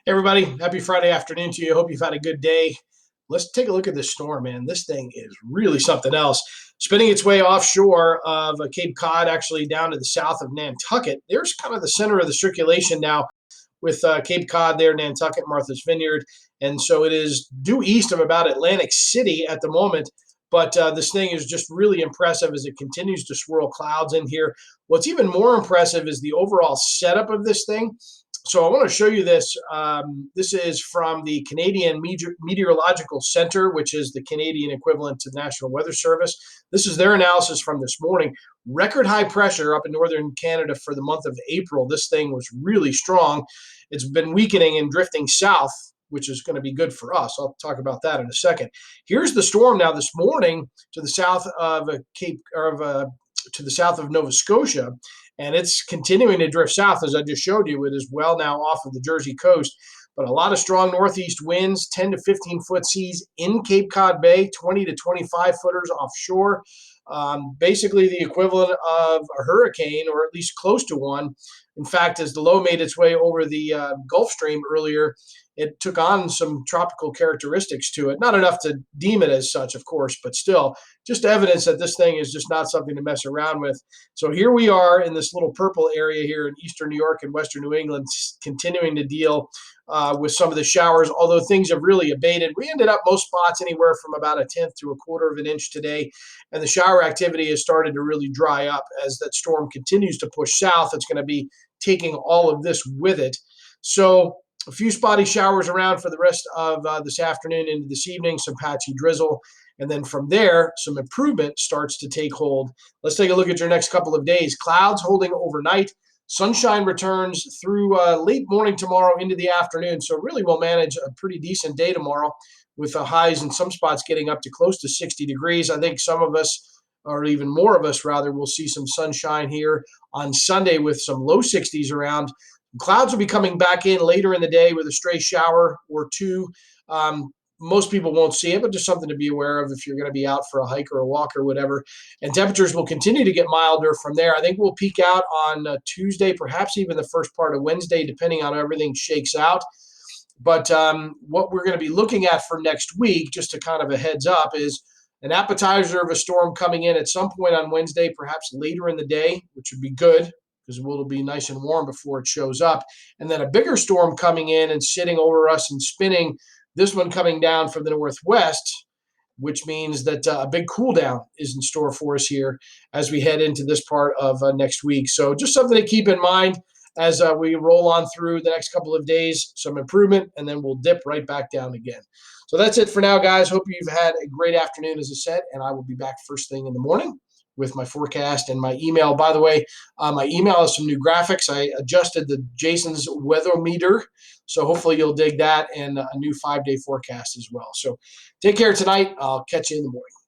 Hey everybody, happy Friday afternoon to you. Hope you've had a good day. Let's take a look at this storm, man. This thing is really something else. Spinning its way offshore of Cape Cod, actually down to the south of Nantucket. There's kind of the center of the circulation now with Cape Cod there, Nantucket, Martha's Vineyard. And so it is due east of about Atlantic City at the moment. But this thing is just really impressive as it continues to swirl clouds in here. What's even more impressive is the overall setup of this thing. So I want to show you this. This is from the Canadian Meteorological Center, which is the Canadian equivalent to the National Weather Service. This is their analysis from this morning. Record high pressure up in northern Canada for the month of April. This thing was really strong. It's been weakening and drifting south, which is going to be good for us. I'll talk about that in a second. Here's the storm now this morning to the south of to the south of Nova Scotia, and it's continuing to drift south, as I just showed you. It is well now off of the Jersey coast, but a lot of strong northeast winds, 10 to 15-foot seas in Cape Cod Bay, 20 to 25 footers offshore. Basically the equivalent of a hurricane, or at least close to one. In fact, as the low made its way over the Gulf Stream earlier, it took on some tropical characteristics to it. Not enough to deem it as such, of course, but still just evidence that this thing is just not something to mess around with. So here we are in this little purple area here in eastern New York and western New England, continuing to deal with some of the showers, although things have really abated. We ended up most spots anywhere from about a tenth to a quarter of an inch today, and the shower activity has started to really dry up as that storm continues to push south. It's going to be taking all of this with it. So a few spotty showers around for the rest of this afternoon into this evening, some patchy drizzle. And then from there, some improvement starts to take hold. Let's take a look at your next couple of days. Clouds holding overnight. Sunshine returns through late morning tomorrow into the afternoon. So really we'll manage a pretty decent day tomorrow with highs in some spots getting up to close to 60 degrees. I think some of us, or even more of us rather, will see some sunshine here on Sunday with some low 60s around. Clouds will be coming back in later in the day with a stray shower or two. Most people won't see it, but just something to be aware of if you're going to be out for a hike or a walk or whatever. And temperatures will continue to get milder from there. I think we'll peak out on Tuesday, perhaps even the first part of Wednesday, depending on how everything shakes out. But what we're going to be looking at for next week, just to kind of a heads up, is an appetizer of a storm coming in at some point on Wednesday, perhaps later in the day, which would be good because it'll be nice and warm before it shows up. And then a bigger storm coming in and sitting over us and spinning, this one coming down from the northwest, which means that a big cool down is in store for us here as we head into this part of next week. So just something to keep in mind as we roll on through the next couple of days, some improvement, and then we'll dip right back down again. So that's it for now, guys. Hope you've had a great afternoon, as I said, and I will be back first thing in the morning with my forecast and my email. By the way, my email has some new graphics. I adjusted the Jason's weather meter, so hopefully you'll dig that, and a new 5-day forecast as well. So take care tonight. I'll catch you in the morning.